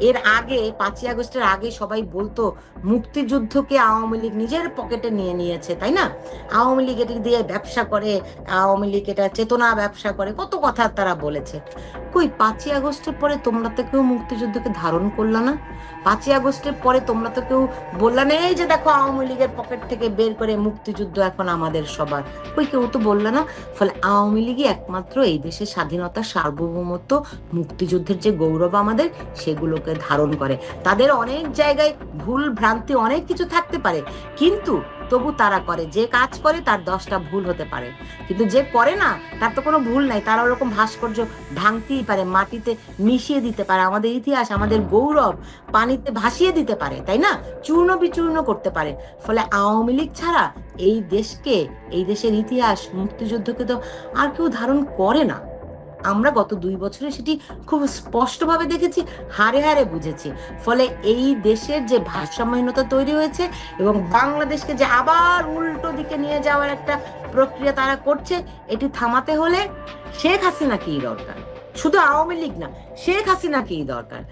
এর আগে 5ই আগস্টের আগে সবাই বলতো মুক্তিযুদ্ধকে আওয়ামী লীগ নিজের পকেটে নিয়ে নিয়েছে, তাই না? আওয়ামী লীগ এটি দিয়ে ব্যবসা করে, আওয়ামী লীগ এটা চেতনা ব্যবসা করে, কত কথা তারা বলেছে। কই 5ই আগস্টের পরে তোমরা তো কেউ মুক্তিযুদ্ধকে ধারণ করলা না। 5ই আগস্টের পরে তোমরা তো কেউ বললা না এই যে দেখো আওয়ামী লীগের পকেট থেকে বের করে মুক্তিযুদ্ধ এখন আমাদের সবার। কই কেউ তো বললা না। ফলে আওয়ামী লীগই একমাত্র এই দেশের স্বাধীনতা, সার্বভৌমত্ব, মুক্তিযুদ্ধের যে গৌরব আমাদের, সেগুলোকে ধারণ করে। তাদের অনেক জায়গায় ভুল ভ্রান্তি অনেক কিছু থাকতে পারে, কিন্তু তবু তারা করে। যে কাজ করে তার 10টা ভুল হতে পারে, কিন্তু যে করে না তার তো কোনো ভুল নাই। তারা ওরকম ভাস্কর্য ভাঙতেই পারে, মাটিতে মিশিয়ে দিতে পারে, আমাদের ইতিহাস, আমাদের গৌরব পানিতে ভাসিয়ে দিতে পারে, তাই না? চূর্ণ বিচূর্ণ করতে পারে। ফলে আওয়ামী লীগ ছাড়া এই দেশকে, এই দেশের ইতিহাস, মুক্তিযুদ্ধকে তো আর কেউ ধারণ করে না। আমরা গত 2 বছরে সেটি খুব স্পষ্টভাবে দেখেছি, হাড়ে হাড়ে বুঝেছি। ফলে এই দেশের যে ভারসাম্যহীনতা তৈরি হয়েছে এবং বাংলাদেশকে যে আবার উল্টো দিকে নিয়ে যাওয়ার একটা প্রক্রিয়া তারা করছে, এটি থামাতে হলে শেখ হাসিনাকেই দরকার, শুধু আওয়ামী লীগ না, শেখ হাসিনাকেই দরকার।